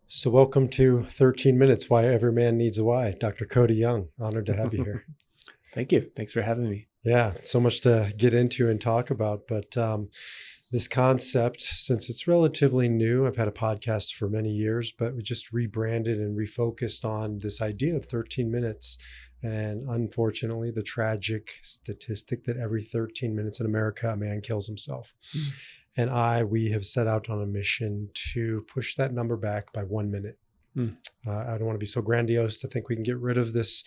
So welcome to 13 Minutes, Why Every Man Needs a Why. Dr. Cody Young, honored to have you here. Thank you. Thanks for having me. Yeah, so much to get into and talk about. But this concept, since it's relatively new, I've had a podcast for many years, but we just rebranded and refocused on this idea of 13 minutes. And unfortunately, the tragic statistic that every 13 minutes in America, a man kills himself. Mm. And we have set out on a mission to push that number back by 1 minute. I don't want to be so grandiose to think we can get rid of this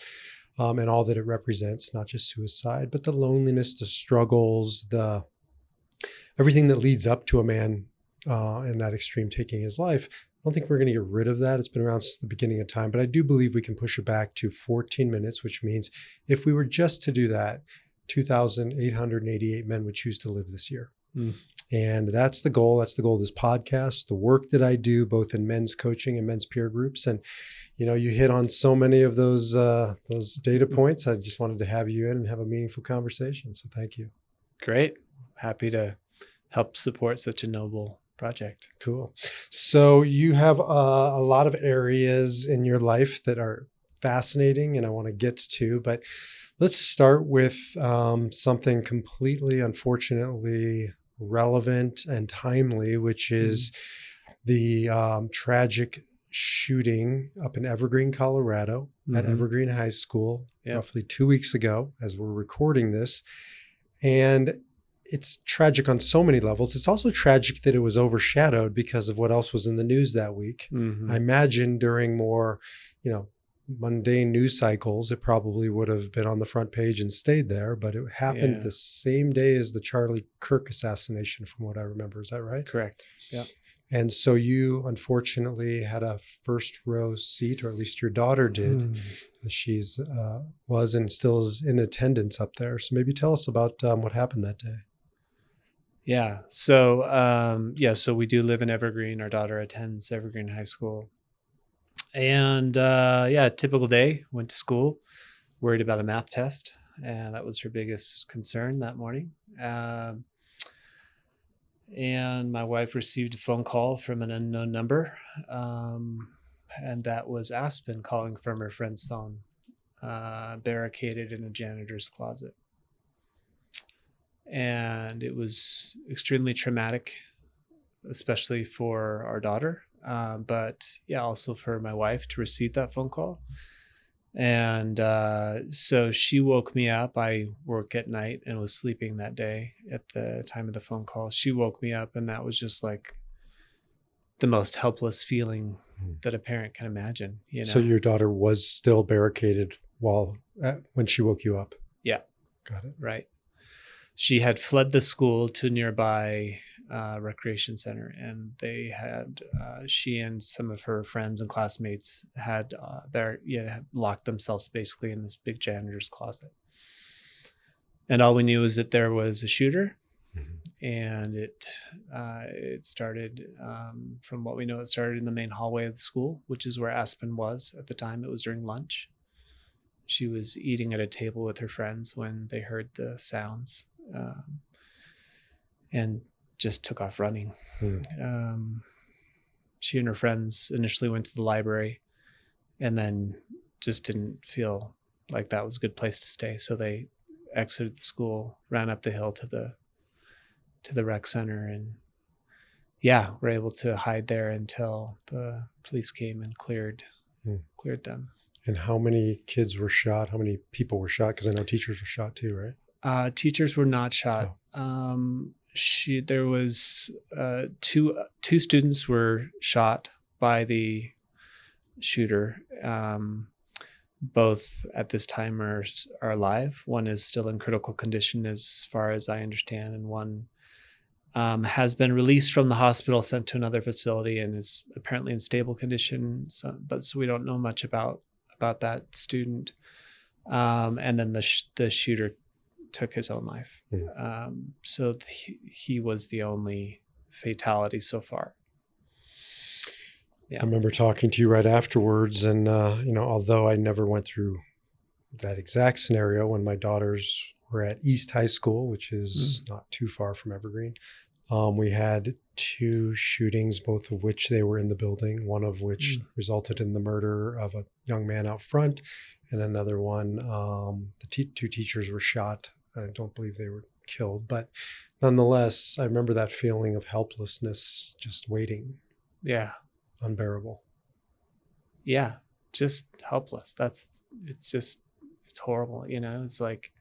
and all that it represents, not just suicide, but the loneliness, the struggles, everything that leads up to a man in that extreme taking his life. I don't think we're going to get rid of that. It's been around since the beginning of time, but I do believe we can push it back to 14 minutes, which means if we were just to do that, 2,888 men would choose to live this year. And that's the goal. That's the goal of this podcast, the work that I do both in men's coaching and men's peer groups. And, you know, you hit on so many of those data points. I just wanted to have you in and have a meaningful conversation. So thank you. Great. Happy to help support such a noble project. Cool. So you have a lot of areas in your life that are fascinating and I want to get to, but let's start with something completely, unfortunately, relevant and timely, which is the tragic shooting up in Evergreen, Colorado at Evergreen High School roughly 2 weeks ago as we're recording this. And it's tragic on so many levels. It's also tragic that it was overshadowed because of what else was in the news that week. I imagine during more, mundane news cycles, it probably would have been on the front page and stayed there, but it happened the same day as the Charlie Kirk assassination, from what I remember. Is that right? Correct. Yeah. And so you unfortunately had a first row seat, or at least your daughter did. She's was and still is in attendance up there. So maybe tell us about what happened that day. Yeah. So, so we do live in Evergreen. Our daughter attends Evergreen High School. And typical day, went to school, worried about a math test. And that was her biggest concern that morning. And my wife received a phone call from an unknown number. And that was Aspen calling from her friend's phone, barricaded in a janitor's closet. And it was extremely traumatic, especially for our daughter. But also for my wife to receive that phone call. And so she woke me up. I work at night and was sleeping that day at the time of the phone call. She woke me up, and that was just like the most helpless feeling that a parent can imagine. So your daughter was still barricaded when she woke you up? Yeah. Got it. Right. She had fled the school to a nearby recreation center, and they had she and some of her friends and classmates had locked themselves basically in this big janitor's closet. And all we knew was that there was a shooter, and it started from what we know, it started in the main hallway of the school, which is where Aspen was at the time. It was during lunch. She was eating at a table with her friends when they heard the sounds, and just took off running. She and her friends initially went to the library and then just didn't feel like that was a good place to stay. So they exited the school, ran up the hill to the rec center, and were able to hide there until the police came and cleared them. And how many kids were shot? How many people were shot? Because I know teachers were shot too, right? Teachers were not shot. Oh. There was two students were shot by the shooter. Both at this time are alive. One is still in critical condition, as far as I understand, and one has been released from the hospital, sent to another facility, and is apparently in stable condition. So we don't know much about that student. And then the shooter took his own life. So he was the only fatality so far. I remember talking to you right afterwards, and although I never went through that exact scenario when my daughters were at East High School, which is not too far from Evergreen, We had 2 shootings, both of which they were in the building, one of which resulted in the murder of a young man out front, and another one, the 2 teachers were shot. I don't believe they were killed, but nonetheless, I remember that feeling of helplessness, just waiting, Yeah. unbearable. Yeah. Just helpless. It's horrible. It's like,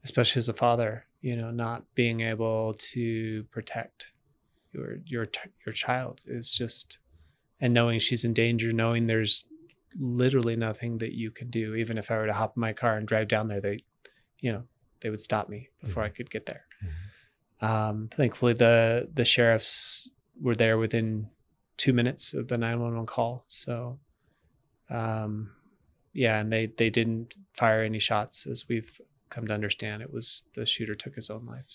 especially as a father, not being able to protect your child is just, and knowing she's in danger, knowing there's literally nothing that you can do. Even if I were to hop in my car and drive down there, they would stop me before I could get there. Thankfully, the sheriffs were there within 2 minutes of the 911 call. So, and they didn't fire any shots, as we've come to understand. It was the shooter took his own life.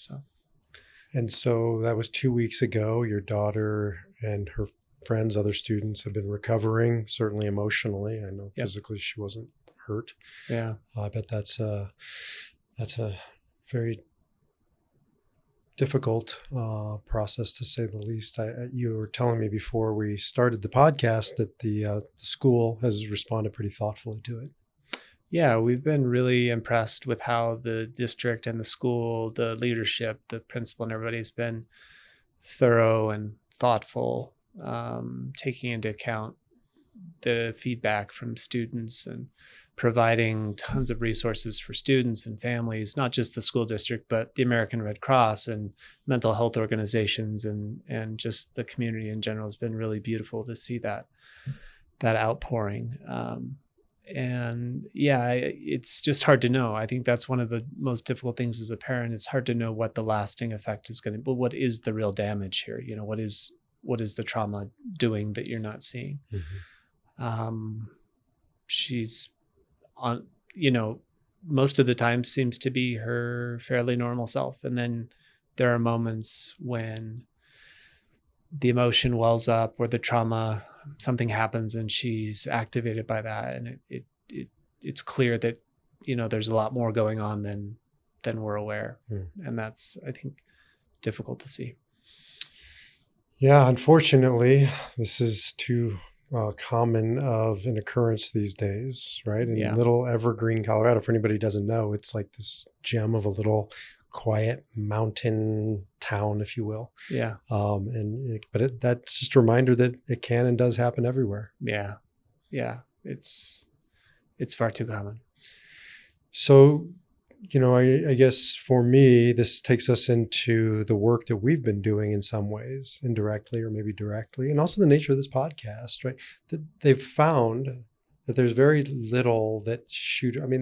And so that was 2 weeks ago. Your daughter and her friends, other students, have been recovering, certainly emotionally. I know physically she wasn't hurt. Yeah. I bet that's a very difficult process, to say the least. You were telling me before we started the podcast that the school has responded pretty thoughtfully to it. Yeah, we've been really impressed with how the district and the school, the leadership, the principal, and everybody's been thorough and thoughtful, taking into account the feedback from students and providing tons of resources for students and families, not just the school district, but the American Red Cross and mental health organizations and just the community in general. Has been really beautiful to see that outpouring. And yeah, it's just hard to know. I think that's one of the most difficult things as a parent. It's hard to know what the lasting effect is going to be. But what is the real damage here? What is the trauma doing that you're not seeing? She's on, most of the time seems to be her fairly normal self. And then there are moments when the emotion wells up, or the trauma, something happens and she's activated by that. And it's clear that, there's a lot more going on than we're aware. And that's, I think, difficult to see. Yeah, unfortunately, this is too common of an occurrence these days, right? In little Evergreen, Colorado, for anybody who doesn't know, it's like this gem of a little quiet mountain town, if you will. Yeah. That's just a reminder that it can and does happen everywhere. Yeah. Yeah. It's far too common. So, I guess for me, this takes us into the work that we've been doing in some ways, indirectly or maybe directly, and also the nature of this podcast, right? That they've found that there's very little that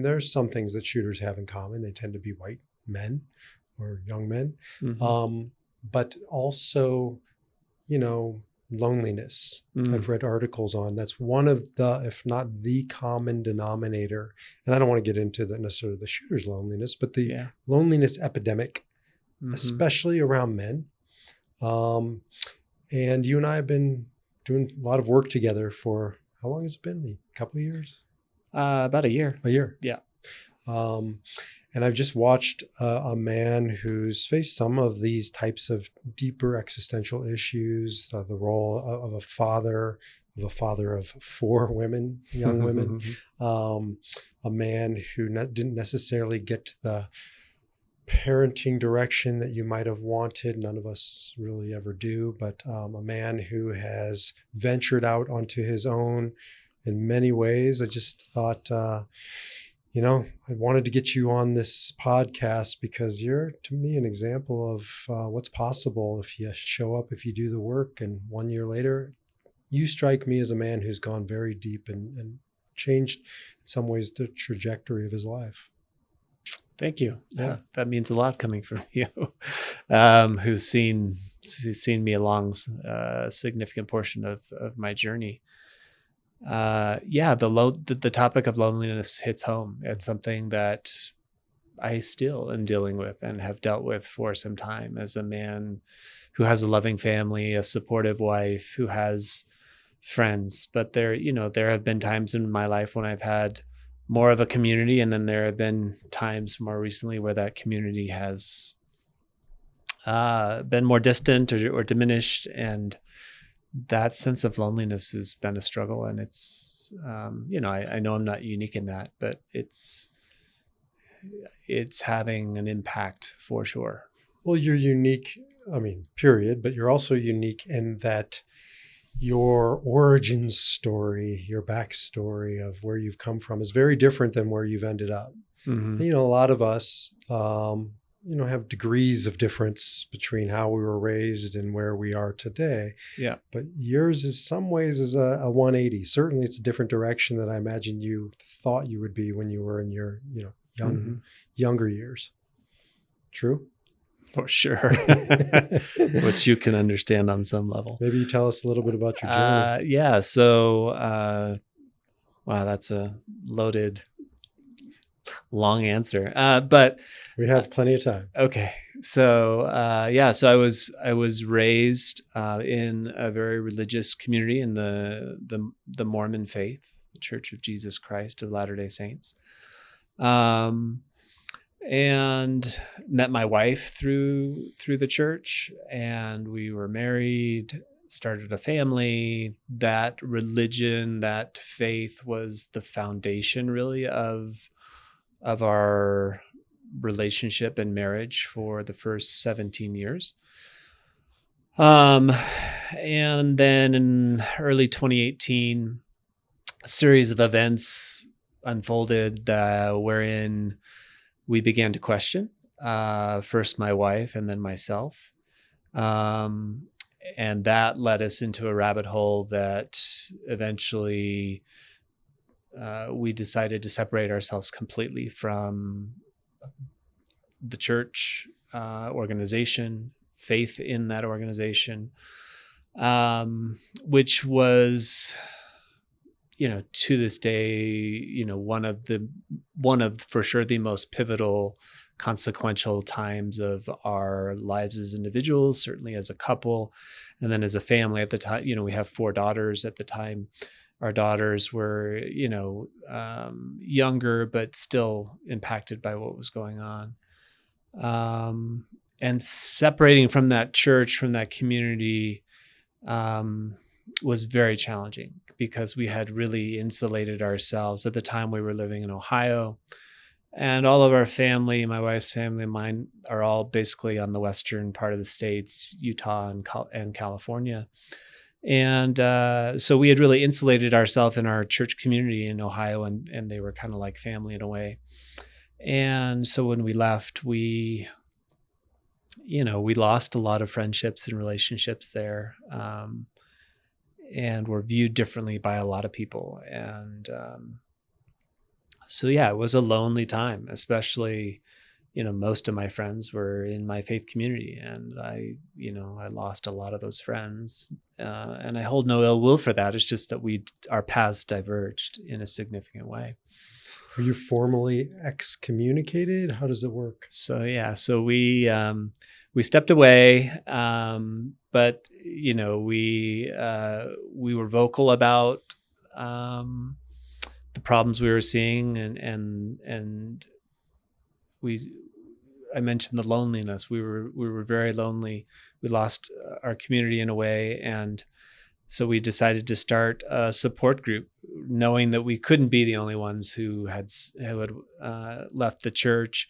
there's some things that shooters have in common. They tend to be white men or young men, but also, loneliness. I've read articles on that's one of the, if not the common denominator. And I don't want to get into necessarily the shooter's loneliness, but the loneliness epidemic, especially around men. And you and I have been doing a lot of work together for, how long has it been? A couple of years? About a year. A year. Yeah. And I've just watched a man who's faced some of these types of deeper existential issues, the role of a father of 4 women, young women, a man who didn't necessarily get to the parenting direction that you might have wanted. None of us really ever do, but a man who has ventured out onto his own in many ways. I just thought, I wanted to get you on this podcast because you're, to me, an example of what's possible if you show up, if you do the work. And 1 year later, you strike me as a man who's gone very deep and changed, in some ways, the trajectory of his life. Thank you. Yeah, that means a lot coming from you, who's seen me along a significant portion of my journey. The topic of loneliness hits home. It's something that I still am dealing with and have dealt with for some time as a man who has a loving family, a supportive wife, who has friends. But there have been times in my life when I've had more of a community, and then there have been times more recently where that community has been more distant or diminished, and that sense of loneliness has been a struggle. And it's, I know I'm not unique in that, but it's having an impact for sure. Well, you're unique, period, but you're also unique in that your origin story, your backstory of where you've come from is very different than where you've ended up. Mm-hmm. And, a lot of us, have degrees of difference between how we were raised and where we are today. Yeah. But yours is some ways is a 180. Certainly it's a different direction than I imagine you thought you would be when you were in your, younger years. True? For sure. Which you can understand on some level. Maybe you tell us a little bit about your journey. Yeah. So, wow, that's a loaded, long answer. But we have plenty of time. Okay. So, so I was raised in a very religious community in the Mormon faith, the Church of Jesus Christ of Latter-day Saints. And met my wife through the church, and we were married, started a family. That religion, that faith was the foundation really of our relationship and marriage for the first 17 years. And then in early 2018, a series of events unfolded wherein we began to question, first my wife and then myself. And that led us into a rabbit hole that eventually we decided to separate ourselves completely from the church organization, faith in that organization, which was, to this day, one of for sure the most pivotal, consequential times of our lives as individuals, certainly as a couple, and then as a family. At the time, we have 4 daughters at the time. Our daughters were, younger, but still impacted by what was going on. And separating from that church, from that community, was very challenging because we had really insulated ourselves. At the time, we were living in Ohio, and all of our family, my wife's family, mine, are all basically on the western part of the states, Utah and California. And so we had really insulated ourselves in our church community in Ohio, and they were kind of like family in a way. And so when we left, we lost a lot of friendships and relationships there. And were viewed differently by a lot of people. And it was a lonely time, especially, most of my friends were in my faith community, and I lost a lot of those friends. And I hold no ill will for that. It's just that our paths diverged in a significant way. Were you formally excommunicated? How does it work? So we stepped away, but we were vocal about the problems we were seeing, and I mentioned the loneliness. We were very lonely. We lost our community in a way, and so we decided to start a support group, knowing that we couldn't be the only ones who had left the church.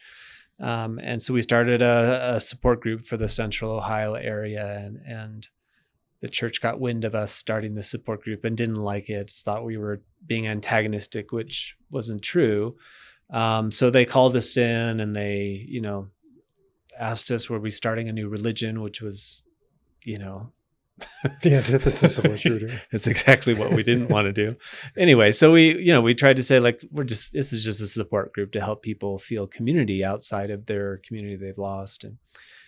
And so we started a support group for the Central Ohio area, and the church got wind of us starting the support group and didn't like it, thought we were being antagonistic, which wasn't true. So they called us in, and they, asked us, were we starting a new religion, which was, the antithesis of what you were doing. That's exactly what we didn't want to do. Anyway, so we tried to say, this is just a support group to help people feel community outside of their community they've lost. And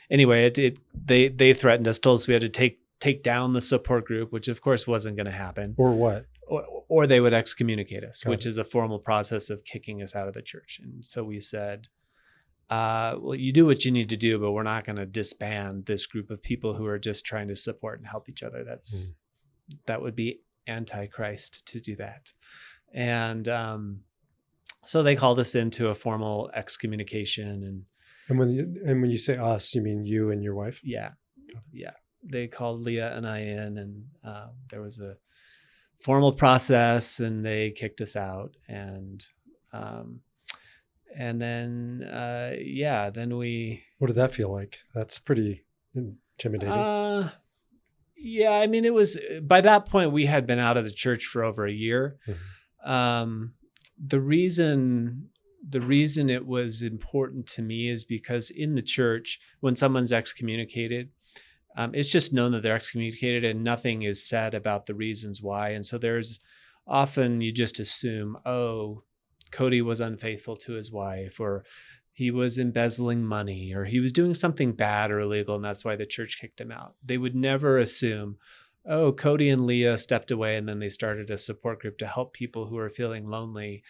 anyway, they threatened us, told us we had to take down the support group, which of course wasn't going to happen. Or what? Or they would excommunicate us, which is a formal process of kicking us out of the church. And so we said, well, you do what you need to do, but we're not going to disband this group of people who are just trying to support and help each other. That would be anti-Christ to do that. And so they called us into a formal excommunication, And when you say us, you mean you and your wife? Yeah. Yeah. They called Leah and I in, and there was a formal process, and they kicked us out. And then, then we, What did that feel like? That's pretty intimidating. yeah, I mean, it was, by that point we had been out of the church for over a year. Mhm. The reason it was important to me is because in the church, when someone's excommunicated, it's just known that they're excommunicated, and nothing is said about the reasons why. And so there's often, you just assume, oh, Cody was unfaithful to his wife, or he was embezzling money, or he was doing something bad or illegal, and that's why the church kicked him out. They would never assume, oh, Cody and Leah stepped away and then they started a support group to help people who are feeling lonely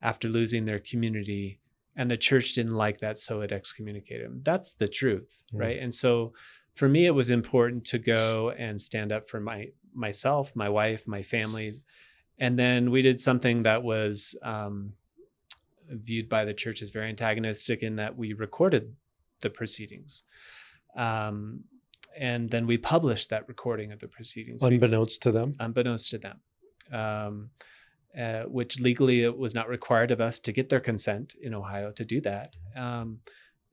after losing their community, and the church didn't like that, so it excommunicated him. That's the truth, right? And so for me, it was important to go and stand up for myself, my wife, my family. And then we did something that was viewed by the church as very antagonistic, in that we recorded the proceedings. And then we published that recording of the proceedings. Unbeknownst to them? Unbeknownst to them. Which legally it was not required of us to get their consent in Ohio to do that.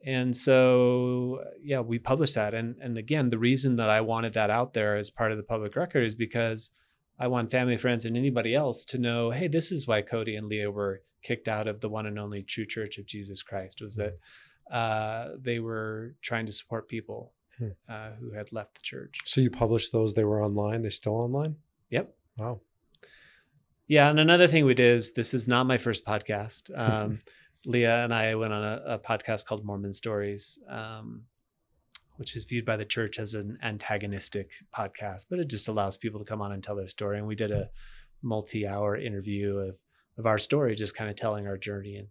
And so, yeah, we published that. And again, the reason that I wanted that out there as part of the public record is because I want family, friends, and anybody else to know, hey, this is why Cody and Leah were kicked out of the one and only true Church of Jesus Christ, was that they were trying to support people who had left the church. So you published those, they were online, they still online? Yep. Wow. Yeah. And another thing we did is, this is not my first podcast. Leah and I went on a podcast called Mormon Stories, which is viewed by the church as an antagonistic podcast, but it just allows people to come on and tell their story. And we did a multi-hour interview of our story, just kind of telling our journey. And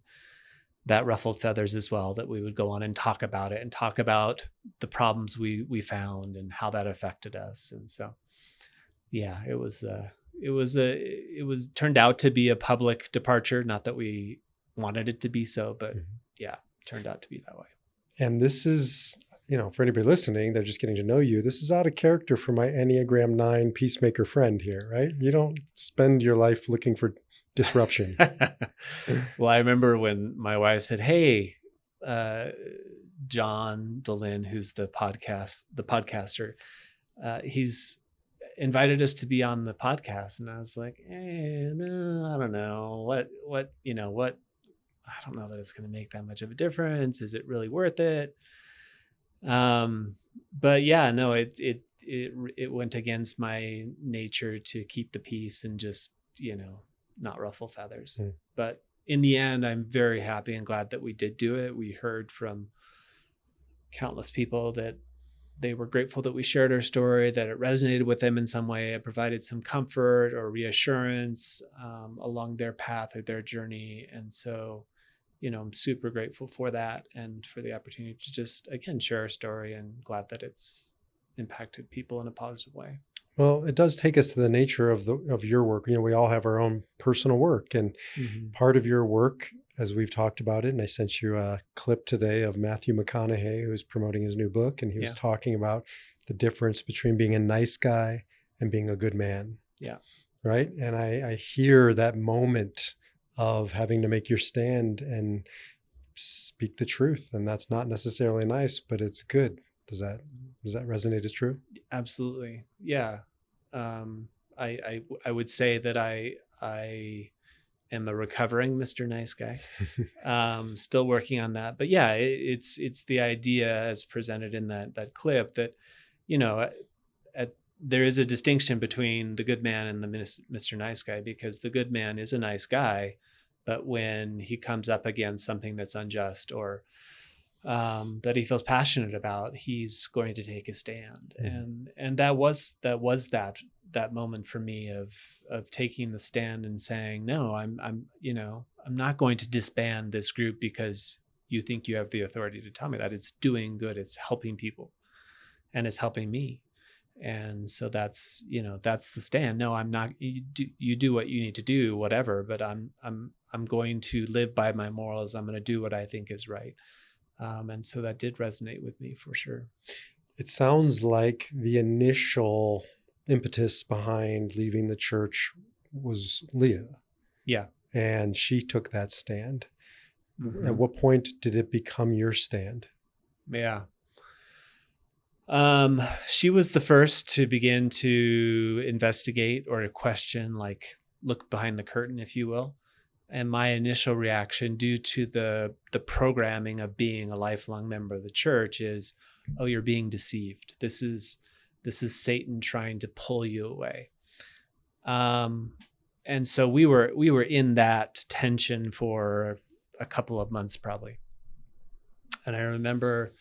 that ruffled feathers as well, that we would go on and talk about it and talk about the problems we found and how that affected us. And so, yeah, it was turned out to be a public departure. Not that we wanted it to be so, but yeah, it turned out to be that way. And this is, for anybody listening, they're just getting to know you. This is out of character for my Enneagram 9 peacemaker friend here, right? You don't spend your life looking for disruption. Well, I remember when my wife said, hey, John DeLynn, who's the podcaster, he's invited us to be on the podcast. And I was like, no, I don't know what, I don't know that it's going to make that much of a difference. Is it really worth it? But yeah, no, it went against my nature to keep the peace and just, not ruffle feathers. But in the end, I'm very happy and glad that we did do it. We heard from countless people that they were grateful that we shared our story, that it resonated with them in some way. It provided some comfort or reassurance along their path or their journey. And so, I'm super grateful for that and for the opportunity to just, again, share our story, and glad that it's impacted people in a positive way. Well, it does take us to the nature of your work. We all have our own personal work, and part of your work, as we've talked about it, and I sent you a clip today of Matthew McConaughey, who's promoting his new book, and he was talking about the difference between being a nice guy and being a good man. Yeah. Right. And I hear that moment of having to make your stand and speak the truth. And that's not necessarily nice, but it's good. Does that resonate as true? Absolutely. Yeah. I would say that I am a recovering Mr. Nice Guy. Still working on that. But yeah, it's the idea as presented in that clip that, there is a distinction between the good man and the Mr. Nice Guy, because the good man is a nice guy, but when he comes up against something that's unjust or that he feels passionate about, he's going to take a stand. And that was that moment for me of taking the stand and saying, no, I'm not going to disband this group because you think you have the authority to tell me that. It's doing good. It's helping people, and it's helping me. And so that's the stand. No, I'm not. You do what you need to do, whatever. But I'm going to live by my morals. I'm going to do what I think is right. And so that did resonate with me for sure. It sounds like the initial impetus behind leaving the church was Leah, Yeah. and she took that stand. Mm-hmm. At what point did it become your stand? Yeah. She was the first to begin to investigate or to question, like look behind the curtain, if you will. And my initial reaction, due to the programming of being a lifelong member of the church, is, oh, you're being deceived. This is Satan trying to pull you away. And so we were in that tension for a couple of months probably. And I remember,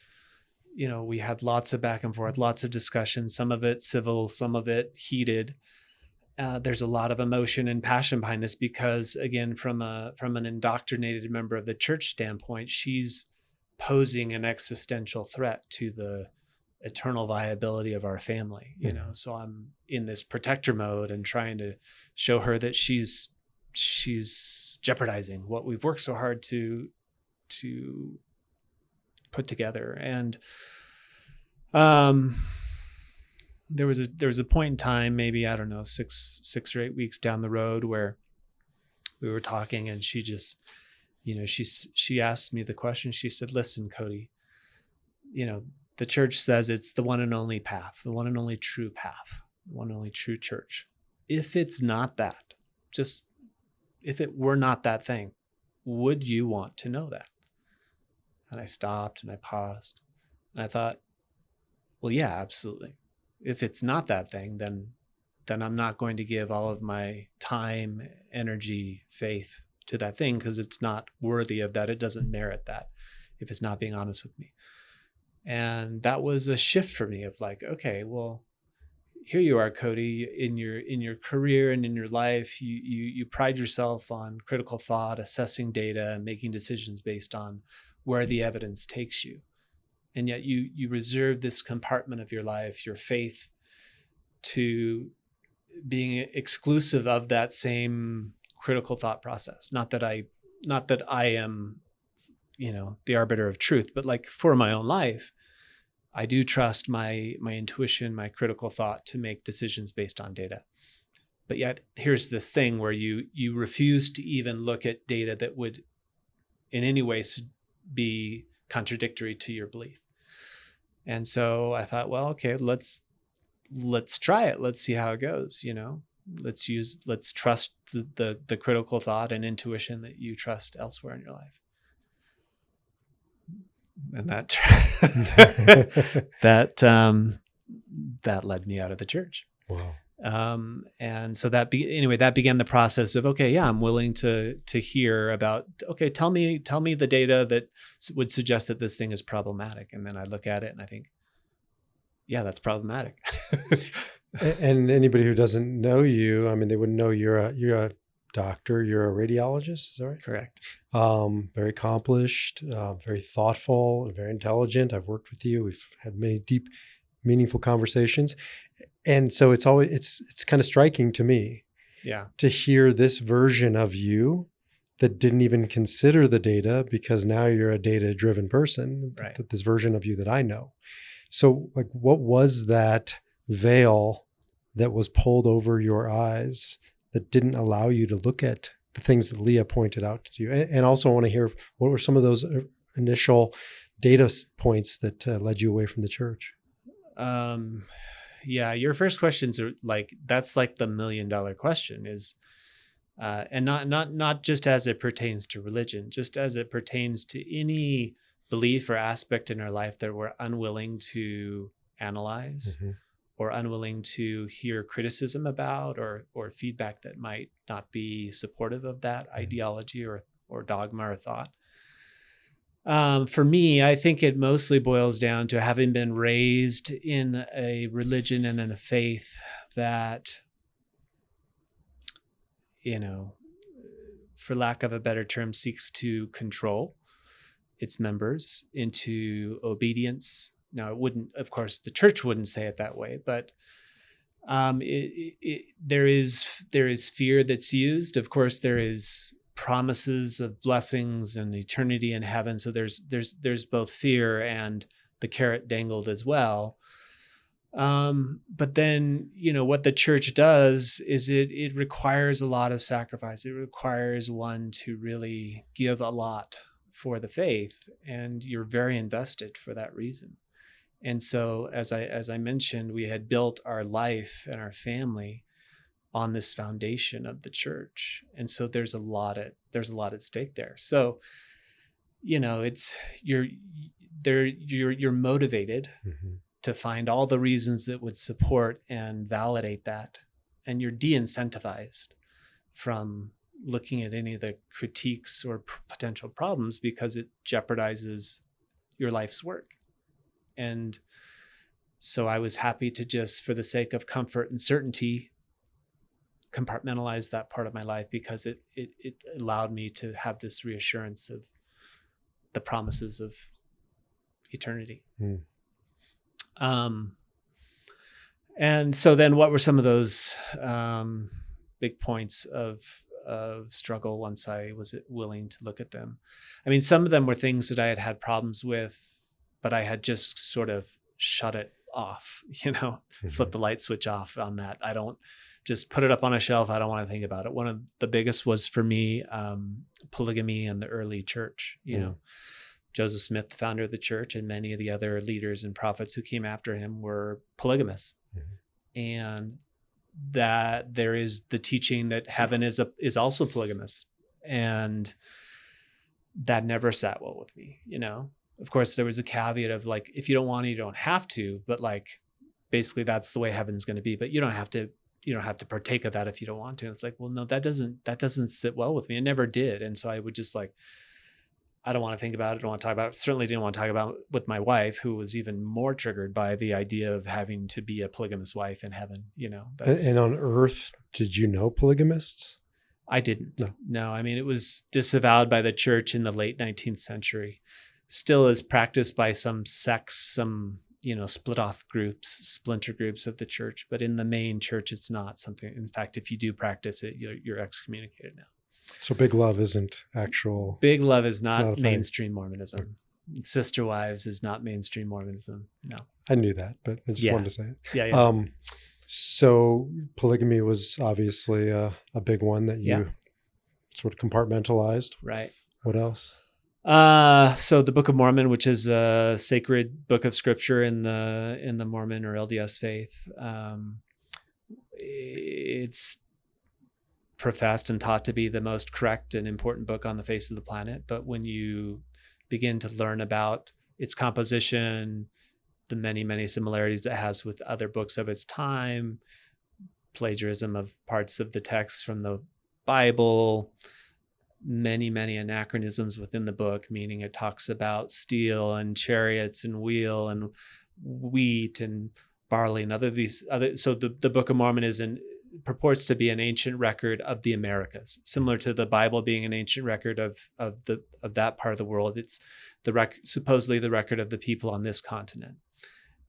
we had lots of back and forth, lots of discussion, some of it civil, some of it heated. There's a lot of emotion and passion behind this because, again, from an indoctrinated member of the church standpoint, she's posing an existential threat to the eternal viability of our family. So I'm in this protector mode and trying to show her that she's jeopardizing what we've worked so hard to put together. And there was a point in time, maybe, I don't know, 6 or 8 weeks down the road, where we were talking, and she just, she asked me the question. She said, listen, Cody, the church says it's the one and only path, the one and only true path, the one and only true church. If it's not that, just if it were not that thing, would you want to know that? And I stopped and I paused and I thought, well, yeah, absolutely. If it's not that thing, then I'm not going to give all of my time, energy, faith to that thing, because it's not worthy of that. It doesn't merit that if it's not being honest with me. And that was a shift for me of like, okay, well, here you are, Cody, in your career and in your life, you pride yourself on critical thought, assessing data, and making decisions based on where the evidence takes you. And yet you reserve this compartment of your life, your faith, to being exclusive of that same critical thought process. Not that I am, the arbiter of truth, but like for my own life, I do trust my intuition, my critical thought to make decisions based on data. But yet here's this thing where you refuse to even look at data that would in any way be contradictory to your belief. And so I thought, well, okay, let's try it. Let's see how it goes. Let's trust the critical thought and intuition that you trust elsewhere in your life. And that that led me out of the church. Wow. And so that began the process of, okay, yeah, I'm willing to hear about, okay, tell me the data that would suggest that this thing is problematic. And then I look at it and I think, yeah, that's problematic. And anybody who doesn't know you, I mean, they wouldn't know you're a doctor, you're a radiologist, is that right? Correct. Very accomplished, very thoughtful, very intelligent. I've worked with you. We've had many deep, meaningful conversations. And so it's kind of striking to me, to hear this version of you that didn't even consider the data, because now you're a data-driven person, right? This version of you that I know. So like, what was that veil that was pulled over your eyes that didn't allow you to look at the things that Leah pointed out to you? And also I want to hear, what were some of those initial data points that led you away from the church? Yeah, your first questions are like, that's like the $1 million question is, and not just as it pertains to religion, just as it pertains to any belief or aspect in our life that we're unwilling to analyze, or unwilling to hear criticism about, or feedback that might not be supportive of that ideology or dogma or thought. For me, I think it mostly boils down to having been raised in a religion and in a faith that, for lack of a better term, seeks to control its members into obedience. Now, it wouldn't, of course, the church wouldn't say it that way, but there is fear that's used. Of course, there is promises of blessings and eternity in heaven. So there's both fear and the carrot dangled as well. But then, what the church does is it requires a lot of sacrifice. It requires one to really give a lot for the faith, and you're very invested for that reason. And so, as I mentioned, we had built our life and our family on this foundation of the church, and so there's a lot at stake there. So, it's you're motivated to find all the reasons that would support and validate that, and you're de-incentivized from looking at any of the critiques or potential problems because it jeopardizes your life's work. And so I was happy to just, for the sake of comfort and certainty, compartmentalize that part of my life, because it allowed me to have this reassurance of the promises of eternity. And so then what were some of those big points of struggle once I was willing to look at them? I mean, some of them were things that I had problems with, but I had just sort of shut it off, flip the light switch off on that. I don't just put it up on a shelf. I don't want to think about it. One of the biggest was for me, polygamy in the early church. Joseph Smith, the founder of the church, and many of the other leaders and prophets who came after him were polygamous. And that there is the teaching that heaven is also polygamous. And that never sat well with me, Of course, there was a caveat of like, if you don't want to, you don't have to, but like, basically that's the way heaven's going to be, but you don't have to partake of that if you don't want to. And it's like, well, no, that doesn't sit well with me. It never did. And so I would just like, I don't want to think about it. I don't want to talk about it. Certainly didn't want to talk about it with my wife, who was even more triggered by the idea of having to be a polygamous wife in heaven. And on earth, did you know polygamists? I didn't. No. I mean, it was disavowed by the church in the late 19th century. Still is practiced by some sects, some, split off groups, splinter groups of the church. But in the main church, it's not something. In fact, if you do practice it, you're excommunicated now. So Big Love isn't actual. Big Love is not mainstream Mormonism. Sister Wives is not mainstream Mormonism. No. I knew that, but I just wanted to say it. Yeah. So polygamy was obviously a big one that you sort of compartmentalized. Right. What else? So the Book of Mormon, which is a sacred book of scripture in the Mormon or LDS faith, it's professed and taught to be the most correct and important book on the face of the planet. But when you begin to learn about its composition, the many, many similarities it has with other books of its time, plagiarism of parts of the text from the Bible, many, many anachronisms within the book, meaning it talks about steel and chariots and wheel and wheat and barley and so the Book of Mormon purports to be an ancient record of the Americas, similar to the Bible being an ancient record of that part of the world. It's supposedly the record of the people on this continent,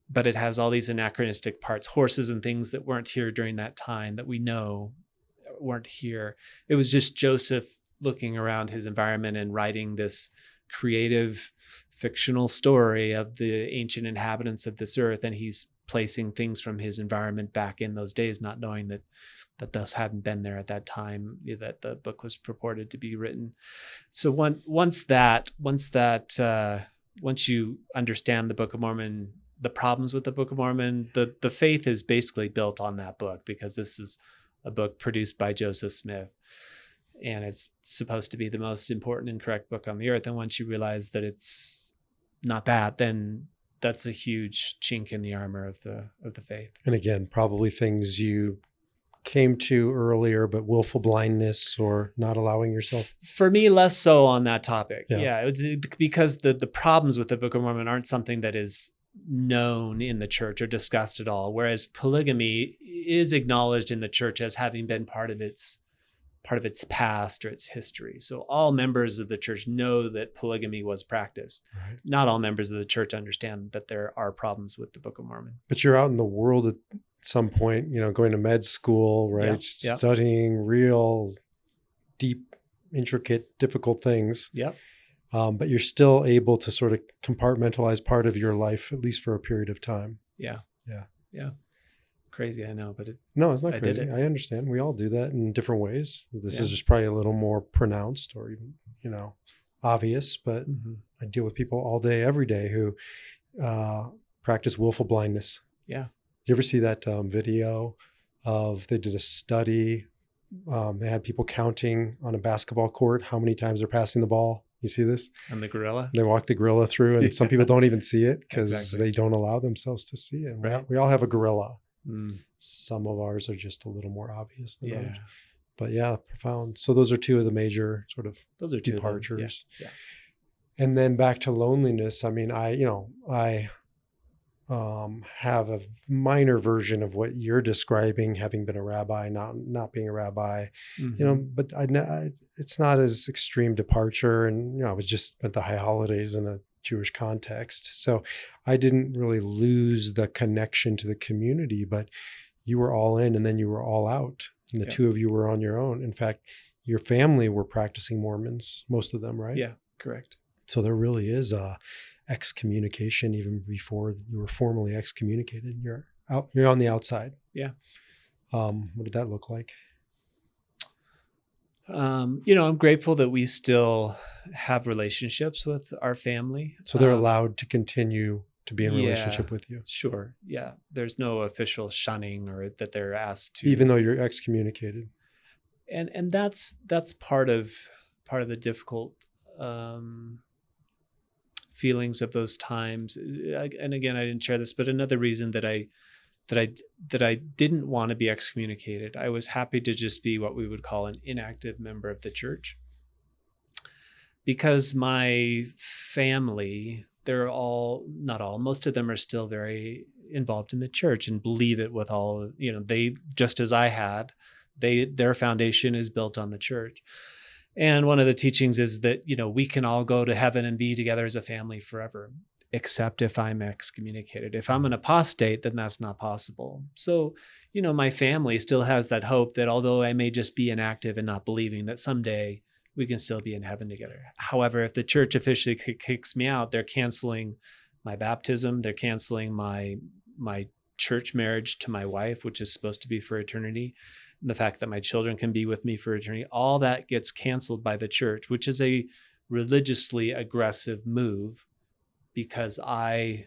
but it has all these anachronistic parts, horses and things that weren't here during that time that we know weren't here. It was just Joseph looking around his environment and writing this creative fictional story of the ancient inhabitants of this earth, and he's placing things from his environment back in those days, not knowing that those hadn't been there at that time that the book was purported to be written. So once you understand the Book of Mormon, the problems with the Book of Mormon, the faith is basically built on that book, because this is a book produced by Joseph Smith, and it's supposed to be the most important and correct book on the earth. And once you realize that it's not that, then that's a huge chink in the armor of the faith. And again, probably things you came to earlier, but willful blindness or not allowing yourself. For me, less so on that topic. Yeah, it's because the problems with the Book of Mormon aren't something that is known in the church or discussed at all. Whereas polygamy is acknowledged in the church as having been part of its past or its history. So all members of the church know that polygamy was practiced. Right. Not all members of the church understand that there are problems with the Book of Mormon. But you're out in the world at some point, going to med school, right? Yeah. Studying real deep intricate, difficult things. Yep. But you're still able to sort of compartmentalize part of your life, at least for a period of time. Yeah. Yeah. Yeah. Crazy, I know, but No, it's not I did crazy. it. I understand. We all do that in different ways. This Yeah. is just probably a little more pronounced or even, obvious, but Mhm. I deal with people all day, every day who practice willful blindness. Yeah. You ever see that video they did a study? They had people counting on a basketball court how many times they're passing the ball. You see this? And the gorilla. They walk the gorilla through, and some people don't even see it because Exactly. they don't allow themselves to see it. Right. We all have a gorilla. Mm. Some of ours are just a little more obvious than Yeah. others. But yeah, profound. So those are two of the major sort of Those are two of them. departures. Yeah. And then back to loneliness. I mean, I have a minor version of what you're describing, having been a rabbi, not being a rabbi, Mhm. but it's not as extreme departure. And, I was just at the high holidays in a Jewish context. So I didn't really lose the connection to the community, but you were all in and then you were all out. And the Yeah. two of you were on your own. In fact, your family were practicing Mormons, most of them, right? Yeah, correct. So there really is a excommunication even before you were formally excommunicated. You're on the outside. Yeah. What did that look like? I'm grateful that we still have relationships with our family. So they're allowed to continue to be in relationship with you, Sure. Yeah. There's no official shunning or that they're asked to, even though you're excommunicated. and that's part of the difficult feelings of those times. And again, I didn't share this, but another reason that I didn't want to be excommunicated, I was happy to just be what we would call an inactive member of the church, because my family, not all, most of them are still very involved in the church and believe it with all, they, just as I had, their foundation is built on the church. And one of the teachings is that, we can all go to heaven and be together as a family forever, except if I'm excommunicated. If I'm an apostate, then that's not possible. So, my family still has that hope that although I may just be inactive and not believing, that someday we can still be in heaven together. However, if the church officially kicks me out, they're canceling my baptism. They're canceling my church marriage to my wife, which is supposed to be for eternity. And the fact that my children can be with me for eternity, all that gets canceled by the church, which is a religiously aggressive move because I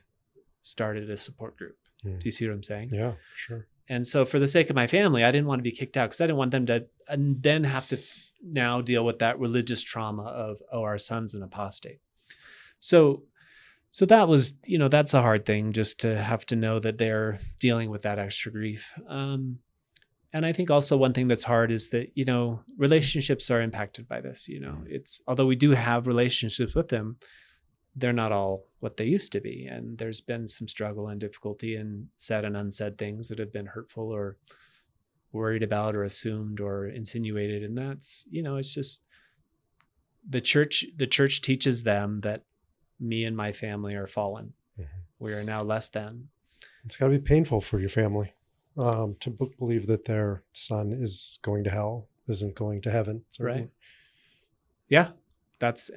started a support group. Do you see what I'm saying? Yeah, sure. And so for the sake of my family, I didn't want to be kicked out because I didn't want them to then have to now deal with that religious trauma of, our son's an apostate. So that was, that's a hard thing, just to have to know that they're dealing with that extra grief. And I think also one thing that's hard is that, relationships are impacted by this. It's, although we do have relationships with them, they're not all what they used to be. And there's been some struggle and difficulty and said and unsaid things that have been hurtful or worried about or assumed or insinuated. And that's, it's just the church teaches them that me and my family are fallen. Mm-hmm. We are now less than. It's got to be painful for your family to believe that their son is going to hell, isn't going to heaven. Certainly. Right. Yeah. That's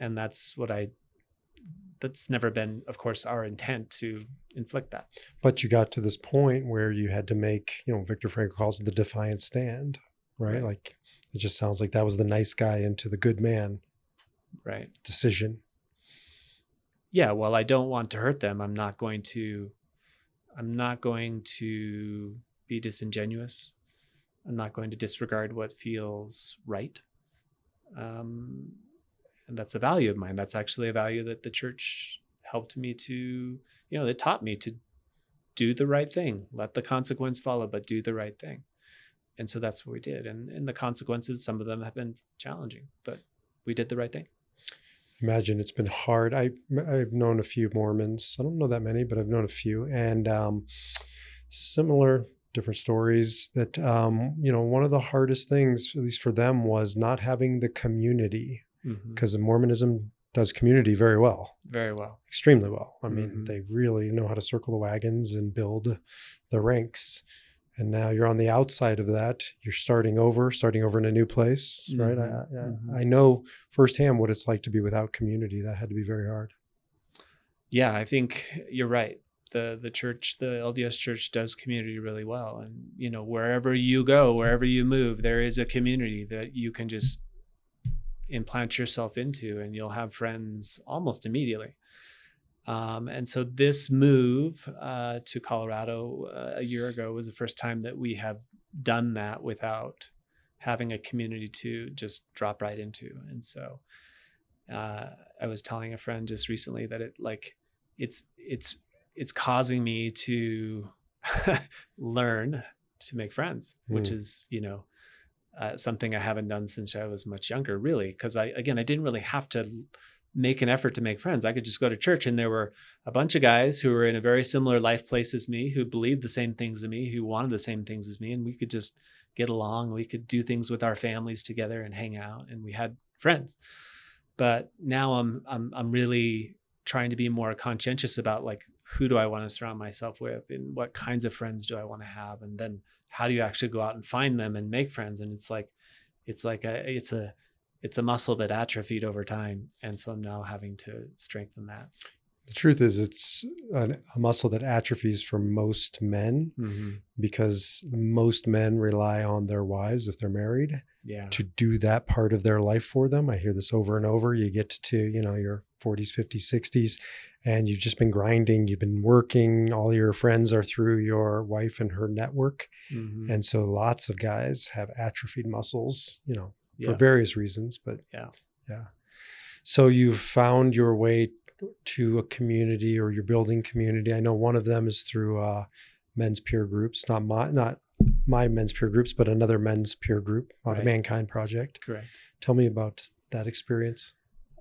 never been, of course, our intent to inflict that. But you got to this point where you had to make, Viktor Frankl calls it the defiant stand, right? Like, it just sounds like that was the nice guy into the good man decision. Yeah. Well, I don't want to hurt them. I'm not going to be disingenuous. I'm not going to disregard what feels right. And that's a value of mine. That's actually a value that the church helped me to, they taught me to do the right thing, let the consequence follow, but do the right thing. And so that's what we did. And the consequences, some of them have been challenging, but we did the right thing. Imagine it's been hard. I've known a few Mormons. I don't know that many, but I've known a few, and similar, different stories that, one of the hardest things, at least for them, was not having the community, because Mormonism does community very well. Very well. Extremely well. I mean, they really know how to circle the wagons and build the ranks. And now you're on the outside of that. You're starting over in a new place, right? I know firsthand what it's like to be without community. That had to be very hard. Yeah, I think you're right. The church, the LDS church, does community really well. And, you know, wherever you go, wherever you move, there is a community that you can just implant yourself into, and you'll have friends almost immediately. And so this move to Colorado a year ago was the first time that we have done that without having a community to just drop right into. And so I was telling a friend just recently that it's causing me to learn to make friends, which is, you know, something I haven't done since I was much younger, really, because I didn't really have to make an effort to make friends. I could just go to church, and there were a bunch of guys who were in a very similar life place as me, who believed the same things as me, who wanted the same things as me, and we could just get along. We could do things with our families together and hang out, and we had friends. But now I'm really trying to be more conscientious about, like, who do I want to surround myself with, and what kinds of friends do I want to have, and then how do you actually go out and find them and make friends? And it's a muscle that atrophied over time. And so I'm now having to strengthen that. The truth is, it's a muscle that atrophies for most men, because most men rely on their wives, if they're married, to do that part of their life for them. I hear this over and over. You get to, you know, your 40s, 50s, 60s, and you've just been grinding. You've been working. All your friends are through your wife and her network. And so lots of guys have atrophied muscles, you know, for various reasons. But so you've found your way to a community, or you're building community. I know one of them is through men's peer groups, not my men's peer groups, but another men's peer group, the Mankind Project. Correct. Tell me about that experience.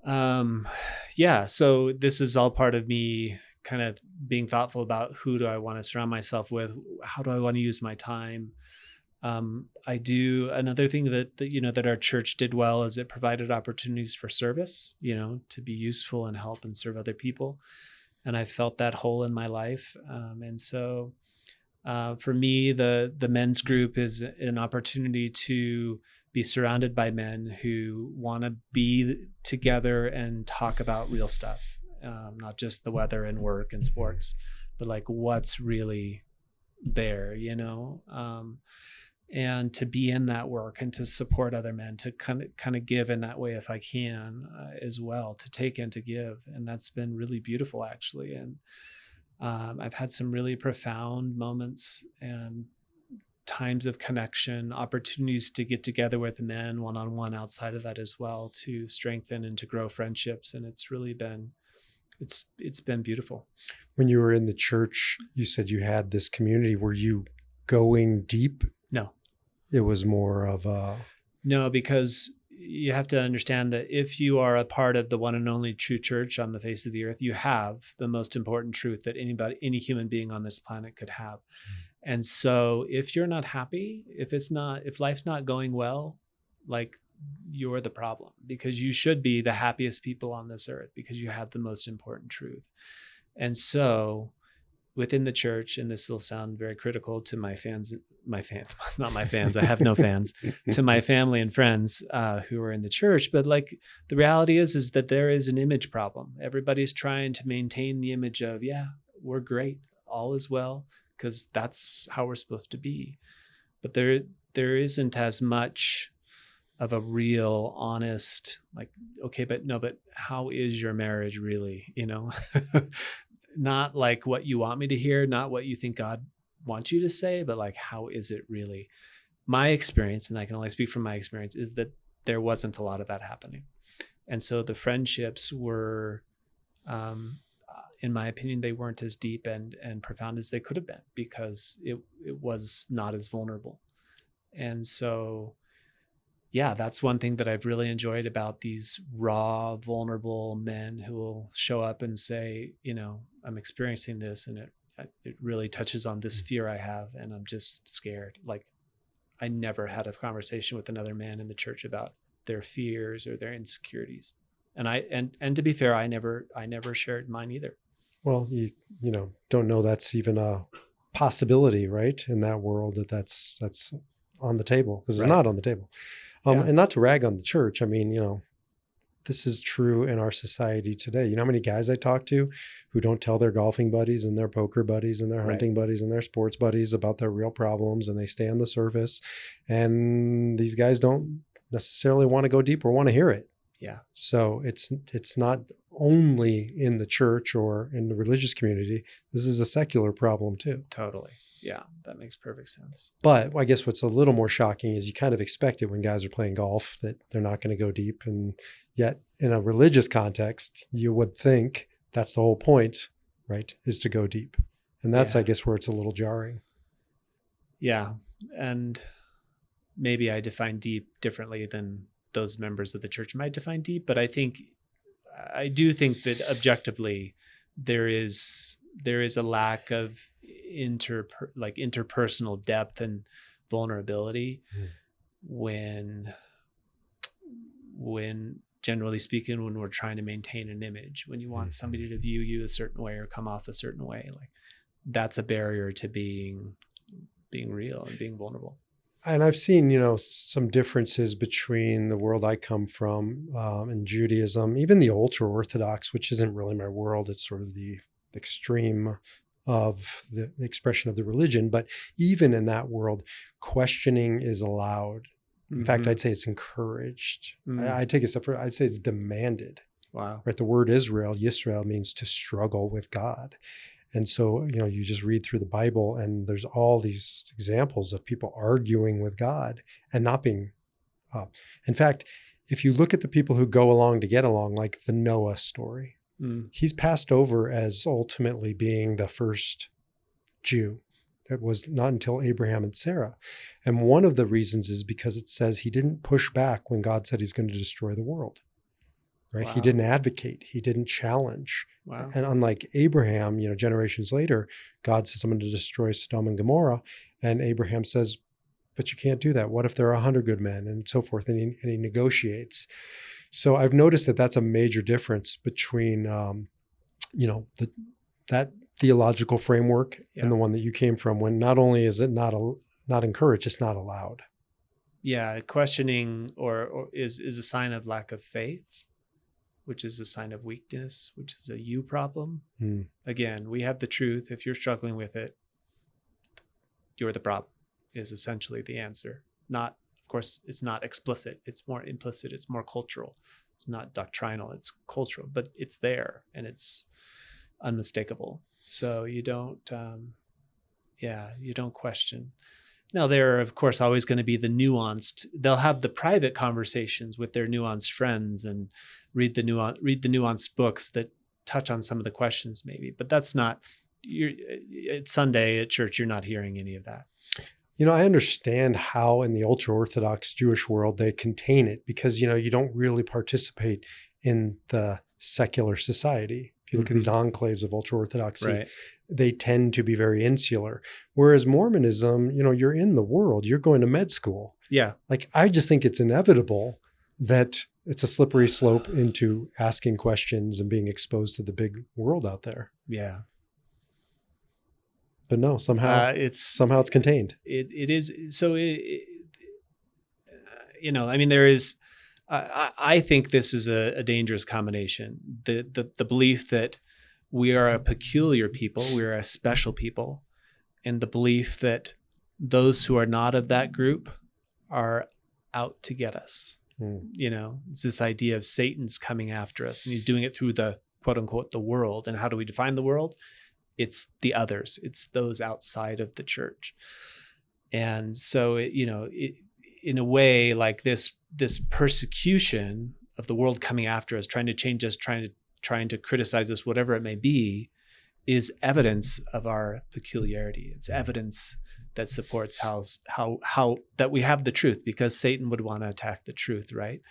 So this is all part of me kind of being thoughtful about who do I want to surround myself with? How do I want to use my time? I do another thing that our church did well is it provided opportunities for service, you know, to be useful and help and serve other people. And I felt that hole in my life. And so for me, the men's group is an opportunity to be surrounded by men who want to be together and talk about real stuff, not just the weather and work and sports, but like what's really there, you know, and to be in that work and to support other men, to kind of give in that way if I can as well, to take and to give. And that's been really beautiful, actually. And I've had some really profound moments and times of connection, opportunities to get together with men one-on-one outside of that as well, to strengthen and to grow friendships. And it's really been, it's been beautiful. When you were in the church, you said you had this community. Were you going deep? No. It was more of a... No, because you have to understand that if you are a part of the one and only true church on the face of the earth, you have the most important truth that any human being on this planet could have. And so if you're not happy, if life's not going well, like, you're the problem, because you should be the happiest people on this earth because you have the most important truth. And so within the church, and this will sound very critical to my fans, not my fans, I have no fans, to my family and friends who are in the church. But like, the reality is that there is an image problem. Everybody's trying to maintain the image of, we're great, all is well, because that's how we're supposed to be. But there isn't as much of a real, honest, like, okay, but how is your marriage really, you know? Not like what you want me to hear, not what you think God wants you to say, but like, how is it really? My experience, and I can only speak from my experience, is that there wasn't a lot of that happening. And so the friendships were, in my opinion, they weren't as deep and profound as they could have been, because it was not as vulnerable. And so, that's one thing that I've really enjoyed about these raw, vulnerable men who will show up and say, you know, I'm experiencing this, and it really touches on this fear I have, and I'm just scared. Like, I never had a conversation with another man in the church about their fears or their insecurities. And to be fair, I never shared mine either. Well, you don't know that's even a possibility, right, in that world that's on the table, because it's Right. not on the table. Yeah. And not to rag on the church. I mean, this is true in our society today. You know how many guys I talk to who don't tell their golfing buddies and their poker buddies and their hunting buddies and their sports buddies about their real problems, and they stay on the surface, and these guys don't necessarily want to go deep or want to hear it. Yeah. So it's not only in the church or in the religious community. This is a secular problem too. Totally. Yeah, that makes perfect sense. But I guess what's a little more shocking is you kind of expect it when guys are playing golf that they're not going to go deep. And yet in a religious context, you would think that's the whole point, right, is to go deep. And that's, I guess, where it's a little jarring. Yeah. And maybe I define deep differently than those members of the church might define deep. But I do think that objectively there is a lack of interpersonal depth and vulnerability when generally speaking, when we're trying to maintain an image, when you want somebody to view you a certain way or come off a certain way, like that's a barrier to being real and being vulnerable. And I've seen, some differences between the world I come from and Judaism, even the ultra Orthodox, which isn't really my world. It's sort of the extreme of the expression of the religion. But even in that world, questioning is allowed. In fact, I'd say it's encouraged. I take a step further. I'd say it's demanded. Wow. Right. The word Yisrael means to struggle with God. And so, you just read through the Bible and there's all these examples of people arguing with God and not being in fact, if you look at the people who go along to get along, like the Noah story, he's passed over as ultimately being the first Jew. It was not until Abraham and Sarah. And one of the reasons is because it says he didn't push back when God said he's going to destroy the world. Right? Wow. He didn't advocate. He didn't challenge. Wow. And unlike Abraham, generations later, God says, I'm going to destroy Sodom and Gomorrah. And Abraham says, but you can't do that. What if there are 100 good men and so forth? And he negotiates. So I've noticed that that's a major difference between, that theological framework and the one that you came from, when not only is it not encouraged, it's not allowed. Yeah. Questioning or is a sign of lack of faith, which is a sign of weakness, which is a you problem. Again, we have the truth. If you're struggling with it, you're the problem, is essentially the answer. Not, of course, it's not explicit. It's more implicit. It's more cultural. It's not doctrinal. It's cultural, but it's there and it's unmistakable. So you don't question. Now, there are, of course, always going to be the nuanced. They'll have the private conversations with their nuanced friends and read the nuanced books that touch on some of the questions, maybe. But that's not. It's Sunday at church. You're not hearing any of that. I understand how in the ultra-Orthodox Jewish world they contain it because, you don't really participate in the secular society. If you look at these enclaves of ultra-Orthodoxy, they tend to be very insular. Whereas Mormonism, you're in the world, you're going to med school. Yeah. Like, I just think it's inevitable that it's a slippery slope into asking questions and being exposed to the big world out there. Yeah. But no, somehow it's contained. It is. So, there is, I think this is a dangerous combination. The belief that we are a peculiar people, we are a special people, and the belief that those who are not of that group are out to get us. It's this idea of Satan's coming after us, and he's doing it through the quote unquote the world. And how do we define the world? It's the others. It's those outside of the church. And so, in a way, like this persecution of the world coming after us, trying to change us, trying to criticize us, whatever it may be, is evidence of our peculiarity. It's evidence that supports how that we have the truth, because Satan would want to attack the truth, right?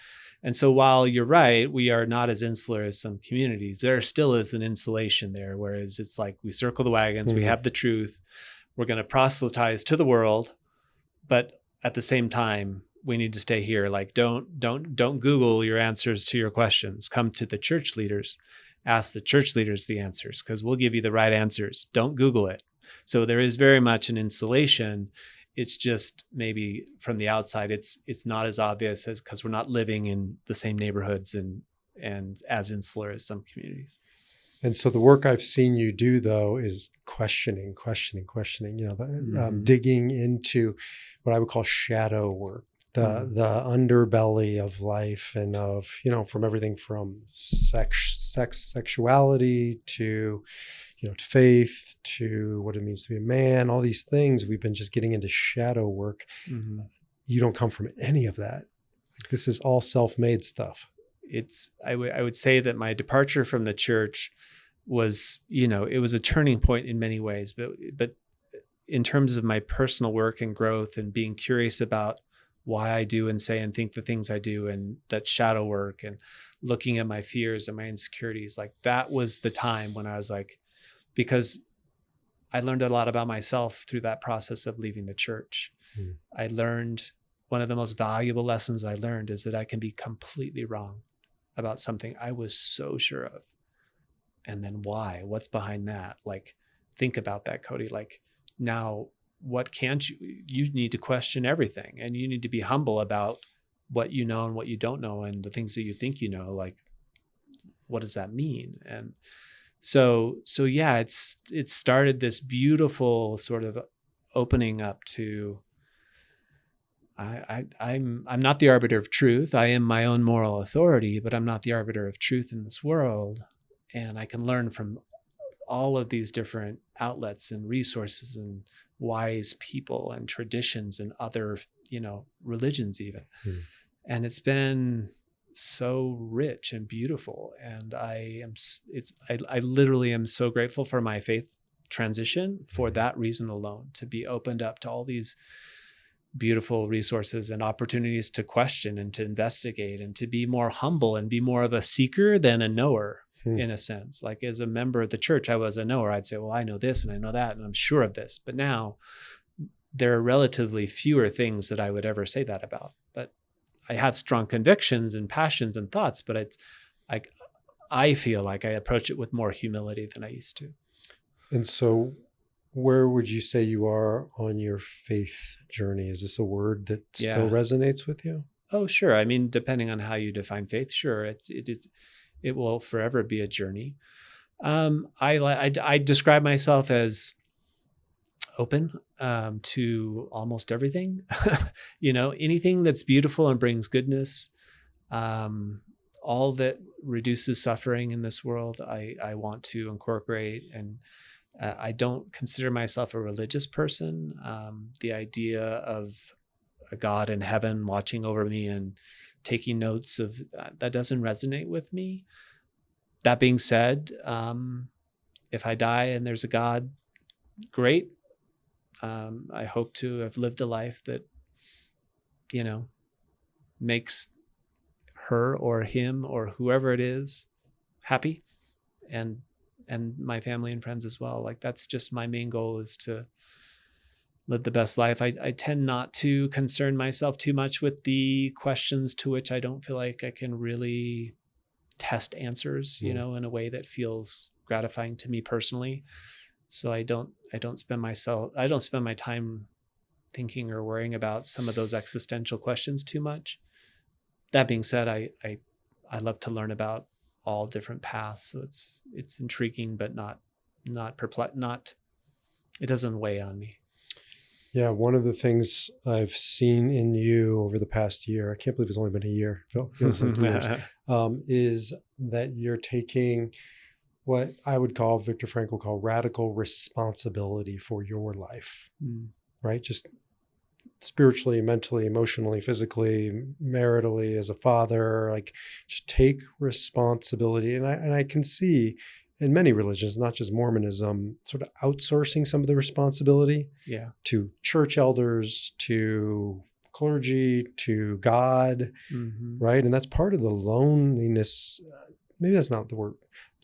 And so while you're right, we are not as insular as some communities, there still is an insulation there, whereas it's like we circle the wagons, we have the truth, we're going to proselytize to the world, but at the same time, we need to stay here. Like, don't Google your answers to your questions. Come to the church leaders, ask the church leaders the answers, because we'll give you the right answers. Don't Google it. So there is very much an insulation. It's just maybe from the outside, it's not as obvious as because we're not living in the same neighborhoods and as insular as some communities. And so the work I've seen you do, though, is questioning, digging into what I would call shadow work, the underbelly of life and of, from everything from sexuality to, to faith, to what it means to be a man, all these things. We've been just getting into shadow work. Mm-hmm. You don't come from any of that. This is all self-made stuff. I would say that my departure from the church was, it was a turning point in many ways, but in terms of my personal work and growth and being curious about why I do and say and think the things I do, and that shadow work and looking at my fears and my insecurities, like that was the time when I was like, because I learned a lot about myself through that process of leaving the church. I learned one of the most valuable lessons I learned is that I can be completely wrong about something I was so sure of. And then why? What's behind that? Like, think about that, Cody. Like, now, what can't you need to question everything, and you need to be humble about what you know and what you don't know, and the things that you think you know, like, what does that mean? And so yeah, it started this beautiful sort of opening up to, I'm not the arbiter of truth. I am my own moral authority, but I'm not the arbiter of truth in this world. And I can learn from all of these different outlets and resources and wise people and traditions and other, religions even. And it's been so rich and beautiful. And I literally am so grateful for my faith transition for that reason alone, to be opened up to all these beautiful resources and opportunities to question and to investigate and to be more humble and be more of a seeker than a knower. In a sense, like as a member of the church, I was a knower. I'd say, well, I know this and I know that, and I'm sure of this. But now there are relatively fewer things that I would ever say that about. But I have strong convictions and passions and thoughts, but it's like, I feel like I approach it with more humility than I used to. And so where would you say you are on your faith journey? Is this a word that still resonates with you? Oh, sure. I mean, depending on how you define faith, sure. It will forever be a journey. I describe myself as open to almost everything. Anything that's beautiful and brings goodness, all that reduces suffering in this world, I want to incorporate. And I don't consider myself a religious person. The idea of a God in heaven watching over me and taking notes of that doesn't resonate with me. That being said, if I die and there's a God, great. I hope to have lived a life that, makes her or him or whoever it is happy, and my family and friends as well. Like, that's just my main goal, is to live the best life. I tend not to concern myself too much with the questions to which I don't feel like I can really test answers, in a way that feels gratifying to me personally. So I don't spend my time thinking or worrying about some of those existential questions too much. That being said, I love to learn about all different paths. So it's intriguing, but not it doesn't weigh on me. Yeah, one of the things I've seen in you over the past year, I can't believe it's only been a year, feels like years, is that you're taking what I would call, Viktor Frankl called, radical responsibility for your life, right? Just spiritually, mentally, emotionally, physically, maritally, as a father, like just take responsibility. And I can see in many religions, not just Mormonism, sort of outsourcing some of the responsibility to church elders, to clergy, to God, right? And that's part of the loneliness. Maybe that's not the word.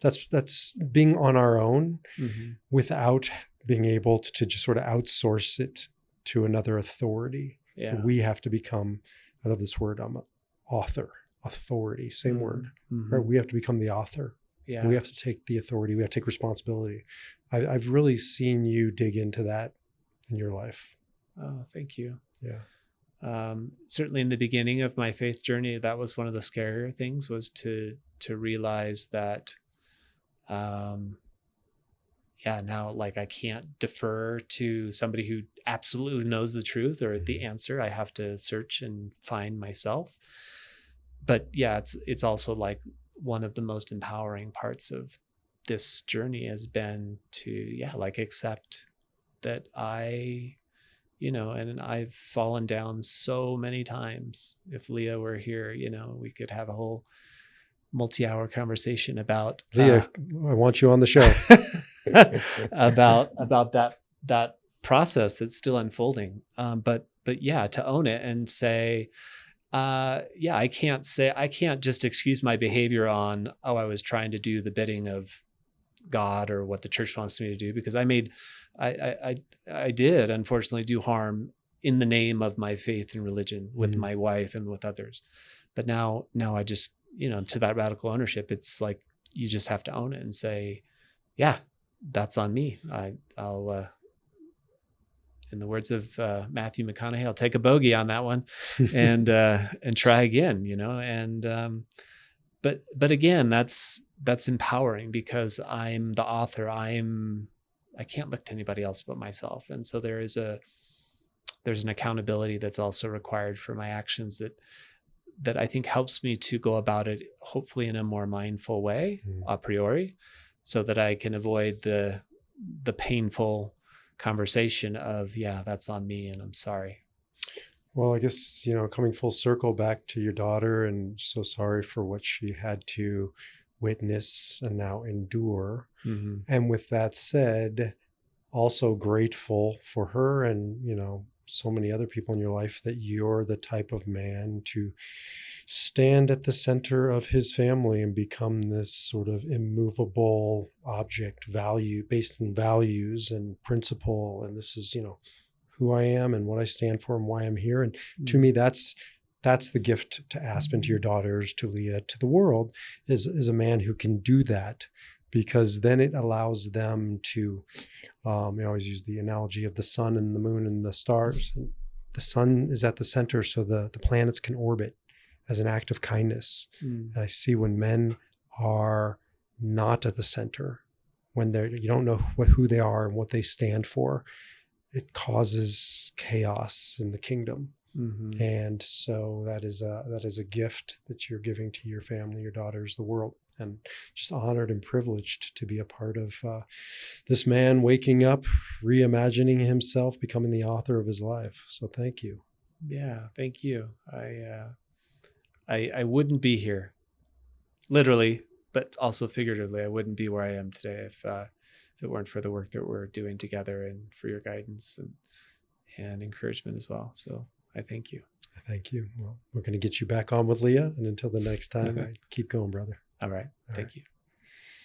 That's being on our own without being able to just sort of outsource it to another authority. Yeah. We have to become, I love this word, authority, same word, right? We have to become the author. Yeah. We have to take the authority. We have to take responsibility. I've really seen you dig into that in your life. Oh, thank you. Yeah. Certainly in the beginning of my faith journey, that was one of the scarier things, was to realize that, now like I can't defer to somebody who absolutely knows the truth or the answer. I have to search and find myself. But yeah, it's also like one of the most empowering parts of this journey has been to, like accept that and I've fallen down so many times. If Leah were here, we could have a whole multi-hour conversation about Leah, I want you on the show. about that process that's still unfolding. But yeah, to own it and say, I can't just excuse my behavior on, I was trying to do the bidding of God or what the church wants me to do, because I did unfortunately do harm in the name of my faith and religion with my wife and with others. But now I just, to that radical ownership, it's like, you just have to own it and say, yeah, that's on me. I'll in the words of Matthew McConaughey, I'll take a bogey on that one and try again, but again, that's empowering, because I'm the author. I can't look to anybody else but myself. And so there's an accountability that's also required for my actions that I think helps me to go about it, hopefully in a more mindful way, a priori, so that I can avoid the painful conversation of, that's on me and I'm sorry. Well, I guess, coming full circle back to your daughter, and so sorry for what she had to witness and now endure. And with that said, also grateful for her and, so many other people in your life, that you're the type of man to stand at the center of his family and become this sort of immovable object, value based in values and principle. And this is, who I am and what I stand for and why I'm here. And to me, that's the gift to Aspen, to your daughters, to Leah, to the world, is a man who can do that, because then it allows them to, we always use the analogy of the sun and the moon and the stars. And the sun is at the center, so the planets can orbit as an act of kindness. And I see when men are not at the center, when you don't know who they are and what they stand for, it causes chaos in the kingdom. And so that is a gift that you're giving to your family, your daughters, the world, and just honored and privileged to be a part of this man waking up, reimagining himself, becoming the author of his life. So thank you. Yeah, thank you. I wouldn't be here, literally, but also figuratively. I wouldn't be where I am today if it weren't for the work that we're doing together, and for your guidance and encouragement as well. So I thank you. Thank you. Well, we're going to get you back on with Leah. And until the next time, keep going, brother. All right. Thank you.